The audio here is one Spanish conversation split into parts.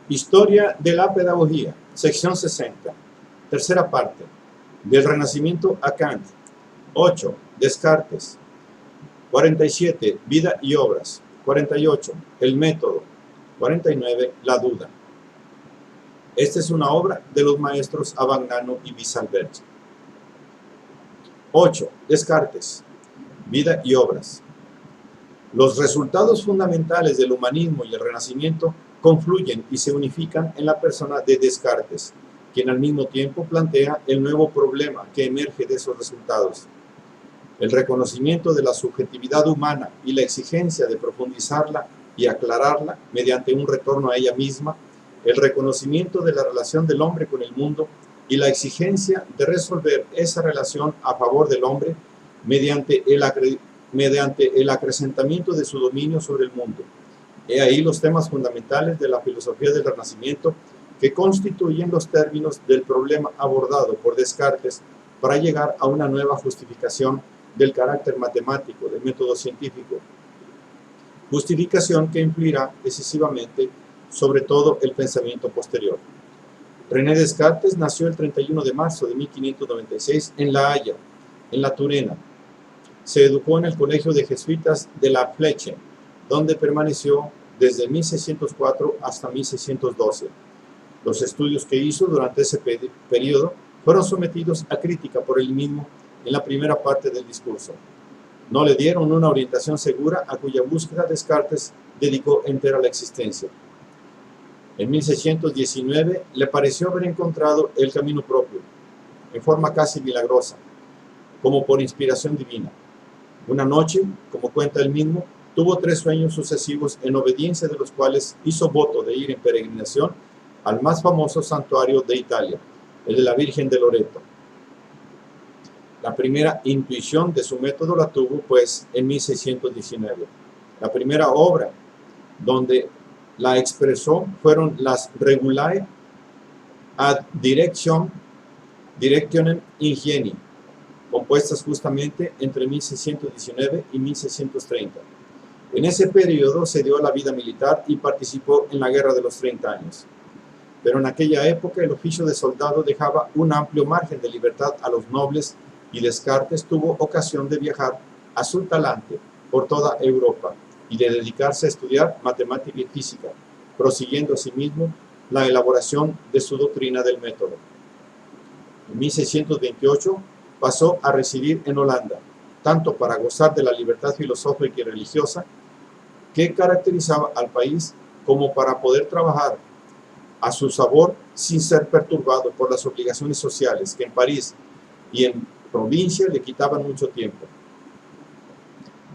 Historia de la pedagogía, sección 60, tercera parte, del Renacimiento a Kant. 8. Descartes. 47. Vida y obras. 48. El método. 49. La duda. Esta es una obra de los maestros Abagnano y Wieselberg. 8. Descartes. Vida y obras. Los resultados fundamentales del humanismo y el Renacimiento confluyen y se unifican en la persona de Descartes, quien al mismo tiempo plantea el nuevo problema que emerge de esos resultados. El reconocimiento de la subjetividad humana y la exigencia de profundizarla y aclararla mediante un retorno a ella misma, el reconocimiento de la relación del hombre con el mundo y la exigencia de resolver esa relación a favor del hombre mediante el acrecentamiento de su dominio sobre el mundo. He ahí los temas fundamentales de la filosofía del Renacimiento que constituyen los términos del problema abordado por Descartes para llegar a una nueva justificación del carácter matemático del método científico, justificación que influirá decisivamente sobre todo el pensamiento posterior. René Descartes nació el 31 de marzo de 1596 en La Haya, en la Turena. Se educó en el colegio de jesuitas de La Fleche, donde permaneció desde 1604 hasta 1612. Los estudios que hizo durante ese periodo fueron sometidos a crítica por él mismo en la primera parte del discurso. No le dieron una orientación segura a cuya búsqueda Descartes dedicó entera la existencia. En 1619 le pareció haber encontrado el camino propio, en forma casi milagrosa, como por inspiración divina. Una noche, como cuenta él mismo, tuvo 3 sueños sucesivos en obediencia de los cuales hizo voto de ir en peregrinación al más famoso santuario de Italia, el de la Virgen de Loreto. La primera intuición de su método la tuvo, pues, en 1619. La primera obra donde la expresó fueron las Regulae ad Directionem Ingenii, compuestas justamente entre 1619 y 1630. En ese periodo se dio a la vida militar y participó en la Guerra de los 30 años. Pero en aquella época el oficio de soldado dejaba un amplio margen de libertad a los nobles y Descartes tuvo ocasión de viajar a su talante por toda Europa y de dedicarse a estudiar matemática y física, prosiguiendo asimismo la elaboración de su doctrina del método. En 1628 pasó a residir en Holanda, tanto para gozar de la libertad filosófica y religiosa que caracterizaba al país, como para poder trabajar a su sabor sin ser perturbado por las obligaciones sociales que en París y en provincia le quitaban mucho tiempo.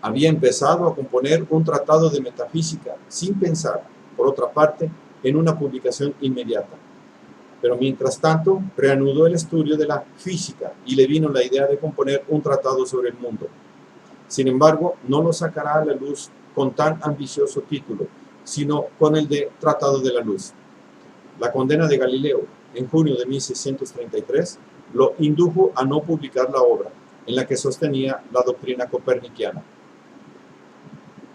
Había empezado a componer un tratado de metafísica sin pensar, por otra parte, en una publicación inmediata. Pero mientras tanto, reanudó el estudio de la física y le vino la idea de componer un tratado sobre el mundo. Sin embargo, no lo sacará a la luz con tan ambicioso título, sino con el de Tratado de la Luz. La condena de Galileo, en junio de 1633, lo indujo a no publicar la obra, en la que sostenía la doctrina copernicana.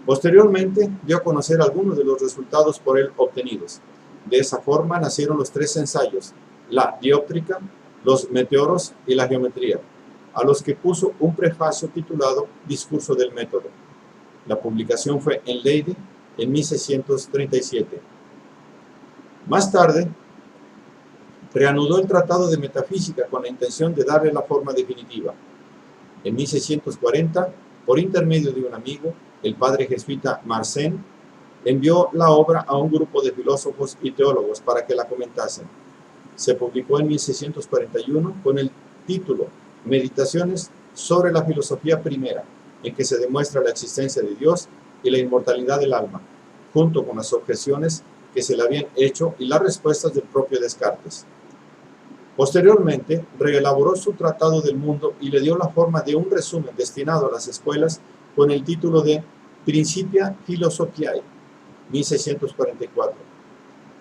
Posteriormente, dio a conocer algunos de los resultados por él obtenidos. De esa forma nacieron los 3 ensayos, la dióptrica, los meteoros y la geometría, a los que puso un prefacio titulado Discurso del método. La publicación fue en Leyde en 1637. Más tarde, reanudó el tratado de metafísica con la intención de darle la forma definitiva. En 1640, por intermedio de un amigo, el padre jesuita Marcén, envió la obra a un grupo de filósofos y teólogos para que la comentasen. Se publicó en 1641 con el título Meditaciones sobre la filosofía primera, en que se demuestra la existencia de Dios y la inmortalidad del alma, junto con las objeciones que se le habían hecho y las respuestas del propio Descartes. Posteriormente, reelaboró su Tratado del Mundo y le dio la forma de un resumen destinado a las escuelas con el título de Principia Philosophiae, 1644.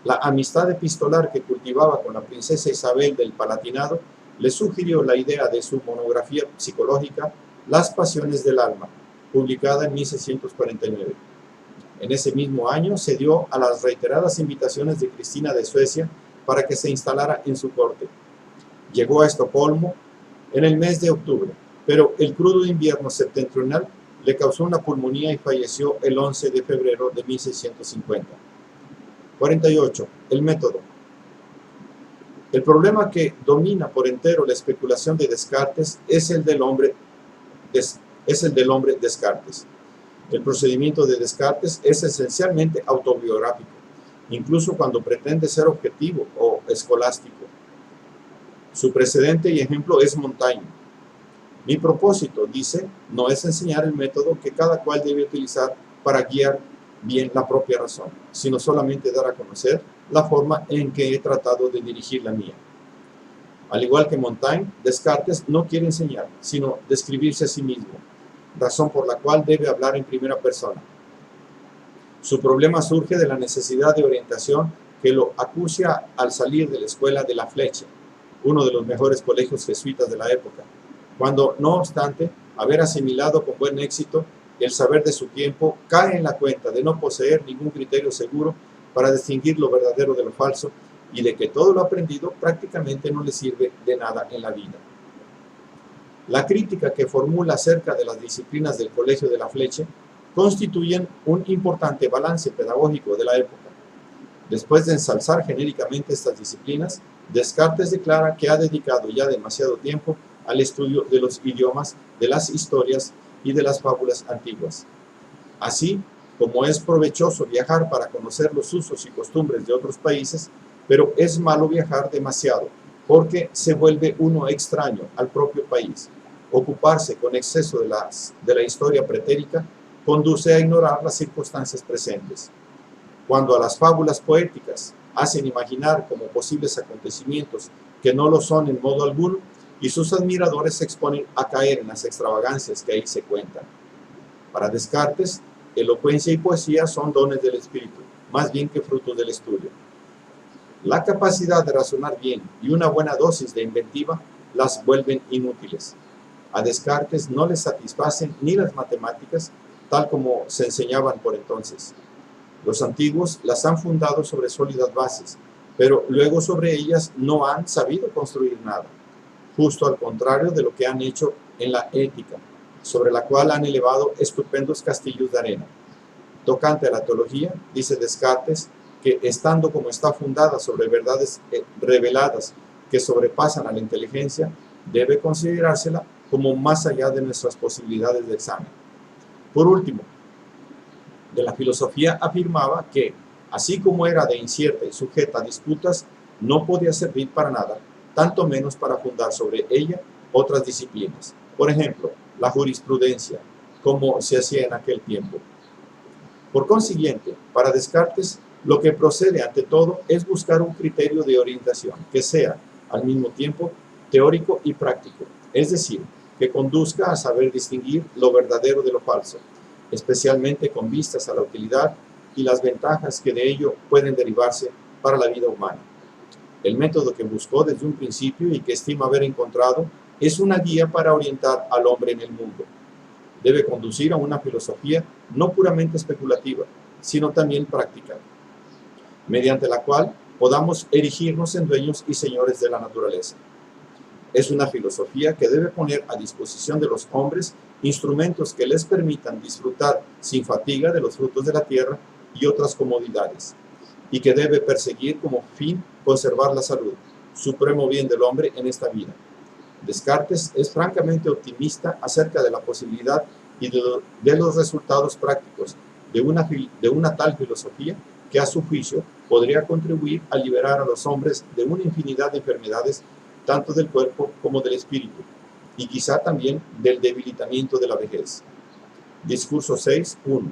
La amistad epistolar que cultivaba con la princesa Isabel del Palatinado le sugirió la idea de su monografía psicológica Las pasiones del alma, publicada en 1649. En ese mismo año se dio a las reiteradas invitaciones de Cristina de Suecia para que se instalara en su corte. Llegó a Estocolmo en el mes de octubre, pero el crudo invierno septentrional le causó una pulmonía y falleció el 11 de febrero de 1650. 48. El método. El problema que domina por entero la especulación de Descartes es el del hombre Descartes. El procedimiento de Descartes es esencialmente autobiográfico, incluso cuando pretende ser objetivo o escolástico. Su precedente y ejemplo es Montaigne. Mi propósito, dice, no es enseñar el método que cada cual debe utilizar para guiar bien la propia razón, sino solamente dar a conocer la forma en que he tratado de dirigir la mía. Al igual que Montaigne, Descartes no quiere enseñar, sino describirse a sí mismo, razón por la cual debe hablar en primera persona. Su problema surge de la necesidad de orientación que lo acucia al salir de la escuela de La Flecha, uno de los mejores colegios jesuitas de la época, cuando, no obstante, haber asimilado con buen éxito el saber de su tiempo, cae en la cuenta de no poseer ningún criterio seguro para distinguir lo verdadero de lo falso y de que todo lo aprendido prácticamente no le sirve de nada en la vida. La crítica que formula acerca de las disciplinas del Colegio de La Flecha constituyen un importante balance pedagógico de la época. Después de ensalzar genéricamente estas disciplinas, Descartes declara que ha dedicado ya demasiado tiempo al estudio de los idiomas, de las historias y de las fábulas antiguas. Así como es provechoso viajar para conocer los usos y costumbres de otros países, pero es malo viajar demasiado, porque se vuelve uno extraño al propio país. Ocuparse con exceso de la historia pretérica conduce a ignorar las circunstancias presentes. Cuando a las fábulas poéticas hacen imaginar como posibles acontecimientos que no lo son en modo alguno, y sus admiradores se exponen a caer en las extravagancias que ahí se cuentan. Para Descartes, elocuencia y poesía son dones del espíritu, más bien que fruto del estudio. La capacidad de razonar bien y una buena dosis de inventiva las vuelven inútiles. A Descartes no le satisfacen ni las matemáticas, tal como se enseñaban por entonces. Los antiguos las han fundado sobre sólidas bases, pero luego sobre ellas no han sabido construir nada, justo al contrario de lo que han hecho en la ética, sobre la cual han elevado estupendos castillos de arena. Tocante a la teología, dice Descartes, que estando como está fundada sobre verdades reveladas que sobrepasan a la inteligencia, debe considerársela como más allá de nuestras posibilidades de examen. Por último, de la filosofía afirmaba que, así como era de incierta y sujeta a disputas, no podía servir para nada, tanto menos para fundar sobre ella otras disciplinas. Por ejemplo, la jurisprudencia, como se hacía en aquel tiempo. Por consiguiente, para Descartes, lo que procede ante todo es buscar un criterio de orientación que sea, al mismo tiempo, teórico y práctico, es decir, que conduzca a saber distinguir lo verdadero de lo falso, especialmente con vistas a la utilidad y las ventajas que de ello pueden derivarse para la vida humana. El método que buscó desde un principio y que estima haber encontrado es una guía para orientar al hombre en el mundo. Debe conducir a una filosofía no puramente especulativa, sino también práctica, mediante la cual podamos erigirnos en dueños y señores de la naturaleza. Es una filosofía que debe poner a disposición de los hombres instrumentos que les permitan disfrutar sin fatiga de los frutos de la tierra y otras comodidades, y que debe perseguir como fin conservar la salud, supremo bien del hombre en esta vida. Descartes es francamente optimista acerca de la posibilidad y de los resultados prácticos de una tal filosofía que a su juicio podría contribuir a liberar a los hombres de una infinidad de enfermedades, tanto del cuerpo como del espíritu, y quizá también del debilitamiento de la vejez. Discurso 6.1.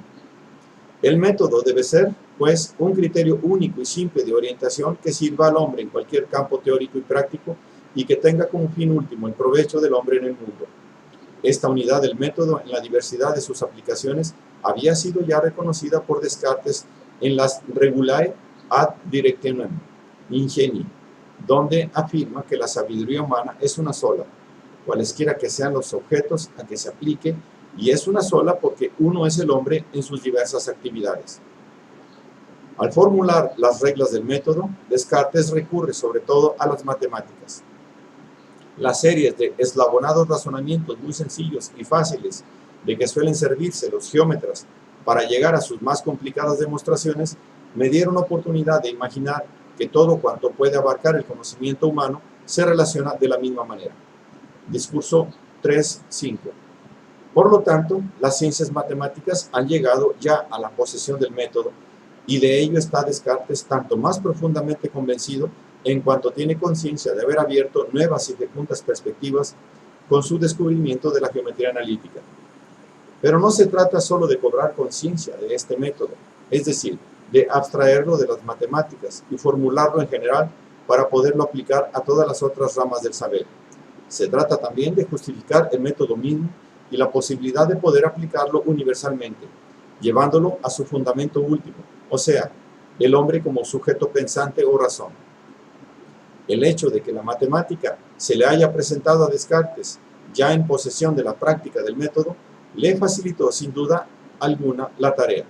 El método debe ser, pues, un criterio único y simple de orientación que sirva al hombre en cualquier campo teórico y práctico y que tenga como fin último el provecho del hombre en el mundo. Esta unidad del método en la diversidad de sus aplicaciones había sido ya reconocida por Descartes en las Regulae ad Directionem Ingenii, donde afirma que la sabiduría humana es una sola, cualesquiera que sean los objetos a que se aplique y es una sola porque uno es el hombre en sus diversas actividades. Al formular las reglas del método, Descartes recurre sobre todo a las matemáticas. Las series de eslabonados razonamientos muy sencillos y fáciles de que suelen servirse los geómetras para llegar a sus más complicadas demostraciones me dieron oportunidad de imaginar que todo cuanto puede abarcar el conocimiento humano se relaciona de la misma manera. Discurso 3.5. Por lo tanto, las ciencias matemáticas han llegado ya a la posesión del método, y de ello está Descartes tanto más profundamente convencido en cuanto tiene conciencia de haber abierto nuevas y fecundas perspectivas con su descubrimiento de la geometría analítica. Pero no se trata solo de cobrar conciencia de este método, es decir, de abstraerlo de las matemáticas y formularlo en general para poderlo aplicar a todas las otras ramas del saber. Se trata también de justificar el método mismo y la posibilidad de poder aplicarlo universalmente, llevándolo a su fundamento último, o sea, el hombre como sujeto pensante o razón. El hecho de que la matemática se le haya presentado a Descartes ya en posesión de la práctica del método, le facilitó sin duda alguna la tarea.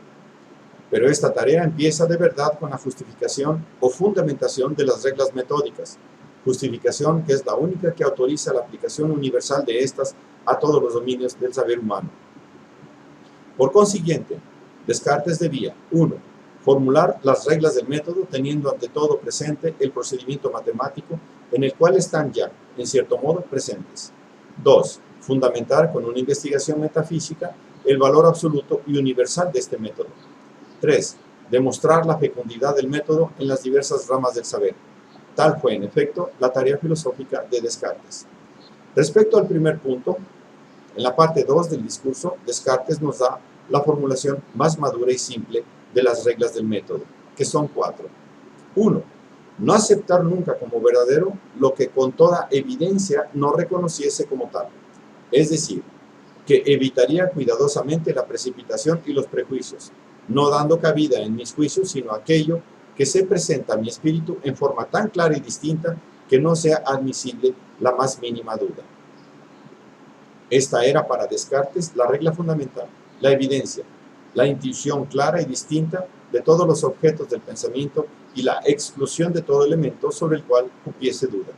Pero esta tarea empieza de verdad con la justificación o fundamentación de las reglas metódicas, justificación que es la única que autoriza la aplicación universal de estas a todos los dominios del saber humano. Por consiguiente, Descartes debía, 1. Formular las reglas del método teniendo ante todo presente el procedimiento matemático en el cual están ya, en cierto modo, presentes. 2. Fundamentar con una investigación metafísica el valor absoluto y universal de este método. 3. Demostrar la fecundidad del método en las diversas ramas del saber. Tal fue, en efecto, la tarea filosófica de Descartes. Respecto al primer punto, en la parte 2 del discurso, Descartes nos da la formulación más madura y simple de las reglas del método, que son 4. 1. No aceptar nunca como verdadero lo que con toda evidencia no reconociese como tal. Es decir, que evitaría cuidadosamente la precipitación y los prejuicios, no dando cabida en mis juicios sino aquello que se presenta a mi espíritu en forma tan clara y distinta que no sea admisible la más mínima duda. Esta era para Descartes la regla fundamental, la evidencia, la intuición clara y distinta de todos los objetos del pensamiento y la exclusión de todo elemento sobre el cual hubiese duda.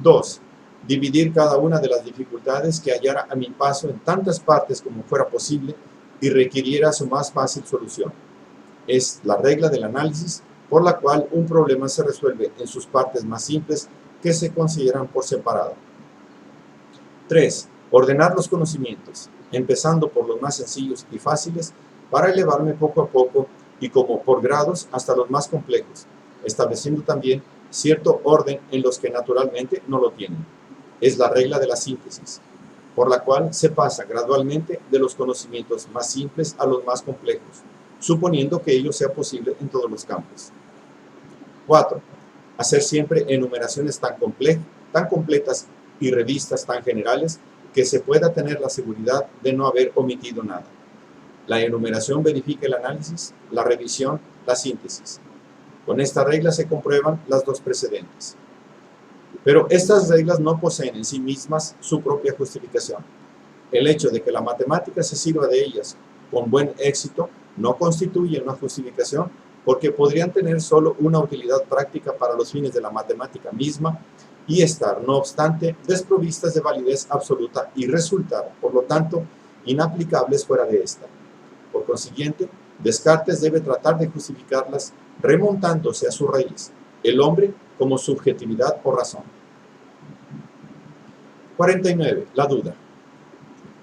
2. Dividir cada una de las dificultades que hallara a mi paso en tantas partes como fuera posible y requiriera su más fácil solución. Es la regla del análisis por la cual un problema se resuelve en sus partes más simples que se consideran por separado. 3. Ordenar los conocimientos, empezando por los más sencillos y fáciles para elevarme poco a poco y como por grados hasta los más complejos, estableciendo también cierto orden en los que naturalmente no lo tienen. Es la regla de la síntesis, por la cual se pasa gradualmente de los conocimientos más simples a los más complejos, suponiendo que ello sea posible en todos los campos. 4. Hacer siempre enumeraciones tan completas y revistas tan generales que se pueda tener la seguridad de no haber omitido nada. La enumeración verifica el análisis, la revisión, la síntesis. Con esta regla se comprueban las dos precedentes. Pero estas reglas no poseen en sí mismas su propia justificación. El hecho de que la matemática se sirva de ellas con buen éxito no constituye una justificación porque podrían tener solo una utilidad práctica para los fines de la matemática misma y estar, no obstante, desprovistas de validez absoluta y resultar, por lo tanto, inaplicables fuera de esta. Por consiguiente, Descartes debe tratar de justificarlas remontándose a su raíz, el hombre como subjetividad o razón. 49. La duda.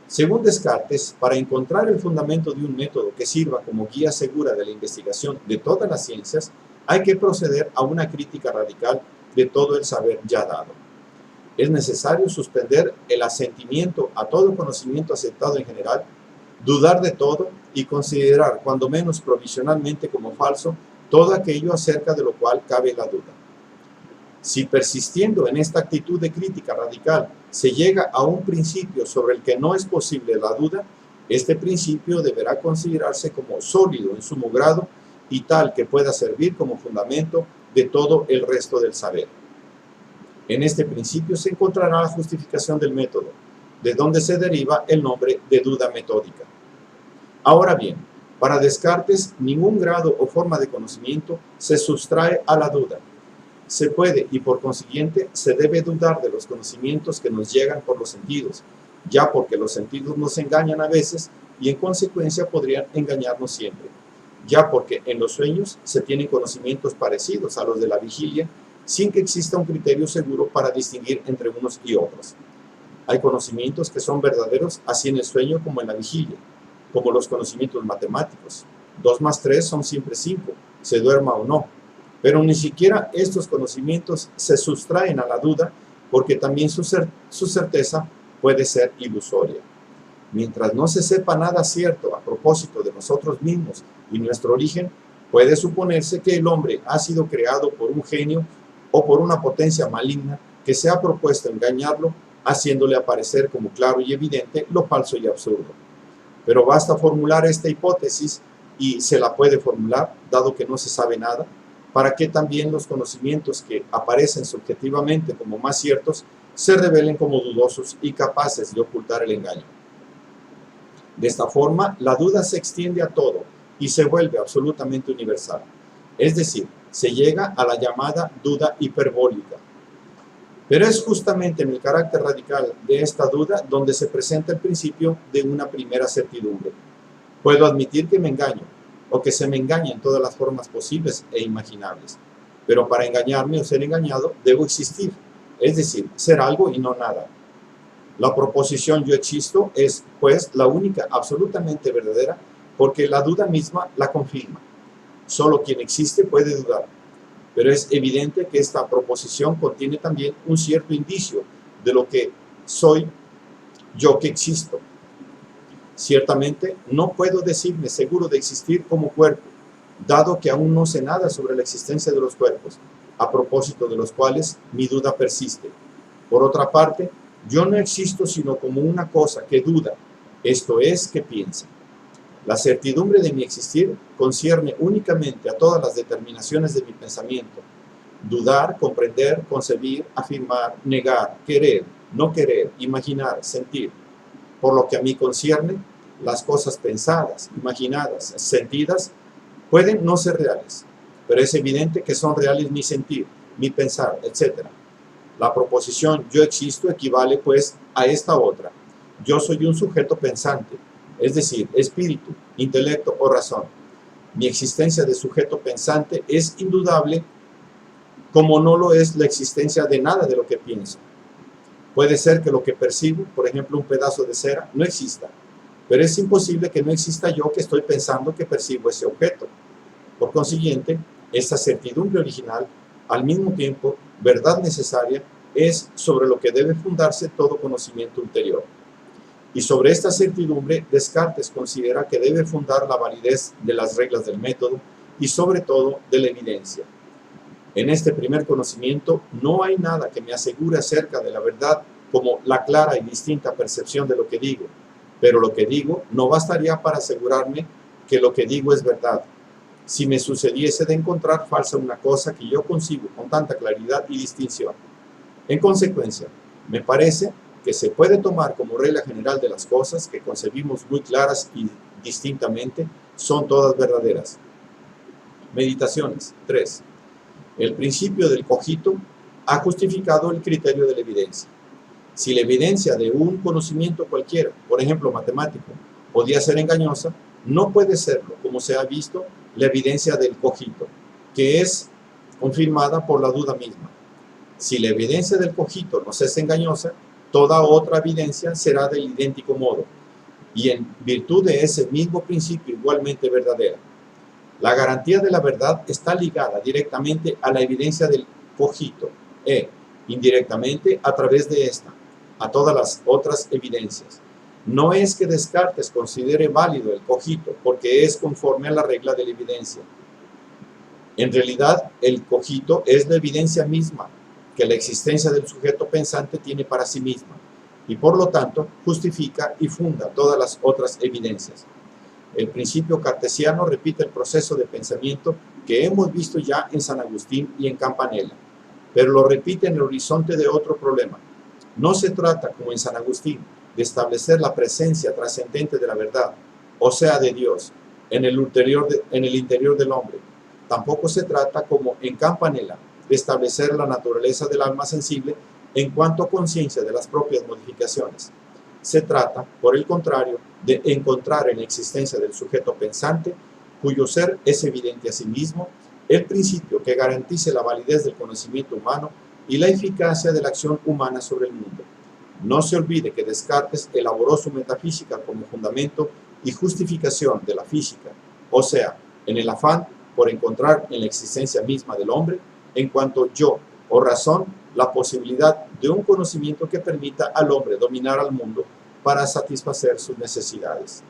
Según Descartes, para encontrar el fundamento de un método que sirva como guía segura de la investigación de todas las ciencias, hay que proceder a una crítica radical de todo el saber ya dado. Es necesario suspender el asentimiento a todo conocimiento aceptado en general, dudar de todo y considerar, cuando menos provisionalmente como falso, todo aquello acerca de lo cual cabe la duda. Si persistiendo en esta actitud de crítica radical se llega a un principio sobre el que no es posible la duda, este principio deberá considerarse como sólido en sumo grado y tal que pueda servir como fundamento de todo el resto del saber. En este principio se encontrará la justificación del método, de donde se deriva el nombre de duda metódica. Ahora bien, para Descartes, ningún grado o forma de conocimiento se sustrae a la duda. Se puede y por consiguiente se debe dudar de los conocimientos que nos llegan por los sentidos, ya porque los sentidos nos engañan a veces y en consecuencia podrían engañarnos siempre, ya porque en los sueños se tienen conocimientos parecidos a los de la vigilia sin que exista un criterio seguro para distinguir entre unos y otros. Hay conocimientos que son verdaderos así en el sueño como en la vigilia, como los conocimientos matemáticos. 2 más 3 son siempre 5, se duerma o no. Pero ni siquiera estos conocimientos se sustraen a la duda porque también su certeza puede ser ilusoria. Mientras no se sepa nada cierto a propósito de nosotros mismos y nuestro origen, puede suponerse que el hombre ha sido creado por un genio o por una potencia maligna que se ha propuesto engañarlo, haciéndole aparecer como claro y evidente lo falso y absurdo. Pero basta formular esta hipótesis y se la puede formular, dado que no se sabe nada, para que también los conocimientos que aparecen subjetivamente como más ciertos se revelen como dudosos y capaces de ocultar el engaño. De esta forma, la duda se extiende a todo y se vuelve absolutamente universal. Es decir, se llega a la llamada duda hiperbólica. Pero es justamente en el carácter radical de esta duda donde se presenta el principio de una primera certidumbre. Puedo admitir que me engaño, o que se me engaña en todas las formas posibles e imaginables. Pero para engañarme o ser engañado, debo existir, es decir, ser algo y no nada. La proposición yo existo es, pues, la única absolutamente verdadera, porque la duda misma la confirma. Solo quien existe puede dudar. Pero es evidente que esta proposición contiene también un cierto indicio de lo que soy yo que existo. Ciertamente, no puedo decirme seguro de existir como cuerpo, dado que aún no sé nada sobre la existencia de los cuerpos, a propósito de los cuales mi duda persiste. Por otra parte, yo no existo sino como una cosa que duda, esto es, que piensa. La certidumbre de mi existir concierne únicamente a todas las determinaciones de mi pensamiento. Dudar, comprender, concebir, afirmar, negar, querer, no querer, imaginar, sentir. Por lo que a mí concierne, las cosas pensadas, imaginadas, sentidas, pueden no ser reales, pero es evidente que son reales mi sentir, mi pensar, etc. La proposición yo existo equivale, pues, a esta otra. Yo soy un sujeto pensante, es decir, espíritu, intelecto o razón. Mi existencia de sujeto pensante es indudable, como no lo es la existencia de nada de lo que pienso. Puede ser que lo que percibo, por ejemplo un pedazo de cera, no exista, pero es imposible que no exista yo que estoy pensando que percibo ese objeto. Por consiguiente, esta certidumbre original, al mismo tiempo, verdad necesaria, es sobre lo que debe fundarse todo conocimiento ulterior. Y sobre esta certidumbre, Descartes considera que debe fundar la validez de las reglas del método y sobre todo de la evidencia. En este primer conocimiento no hay nada que me asegure acerca de la verdad como la clara y distinta percepción de lo que digo, pero lo que digo no bastaría para asegurarme que lo que digo es verdad. Si me sucediese de encontrar falsa una cosa que yo concibo con tanta claridad y distinción. En consecuencia, me parece que se puede tomar como regla general de las cosas que concebimos muy claras y distintamente, son todas verdaderas. Meditaciones. 3. El principio del cogito ha justificado el criterio de la evidencia. Si la evidencia de un conocimiento cualquiera, por ejemplo matemático, podía ser engañosa, no puede serlo, como se ha visto, la evidencia del cogito, que es confirmada por la duda misma. Si la evidencia del cogito nos es engañosa, toda otra evidencia será del idéntico modo, y en virtud de ese mismo principio igualmente verdadera. La garantía de la verdad está ligada directamente a la evidencia del cogito, e indirectamente a través de esta, a todas las otras evidencias. No es que Descartes considere válido el cogito, porque es conforme a la regla de la evidencia. En realidad, el cogito es la evidencia misma que la existencia del sujeto pensante tiene para sí misma, y por lo tanto justifica y funda todas las otras evidencias. El principio cartesiano repite el proceso de pensamiento que hemos visto ya en San Agustín y en Campanella, pero lo repite en el horizonte de otro problema. No se trata, como en San Agustín, de establecer la presencia trascendente de la verdad, o sea, de Dios, en el interior del hombre. Tampoco se trata, como en Campanella, de establecer la naturaleza del alma sensible en cuanto a conciencia de las propias modificaciones. Se trata, por el contrario, de encontrar en la existencia del sujeto pensante, cuyo ser es evidente a sí mismo, el principio que garantice la validez del conocimiento humano y la eficacia de la acción humana sobre el mundo. No se olvide que Descartes elaboró su metafísica como fundamento y justificación de la física, o sea, en el afán por encontrar en la existencia misma del hombre, en cuanto yo o razón, la posibilidad de un conocimiento que permita al hombre dominar al mundo para satisfacer sus necesidades.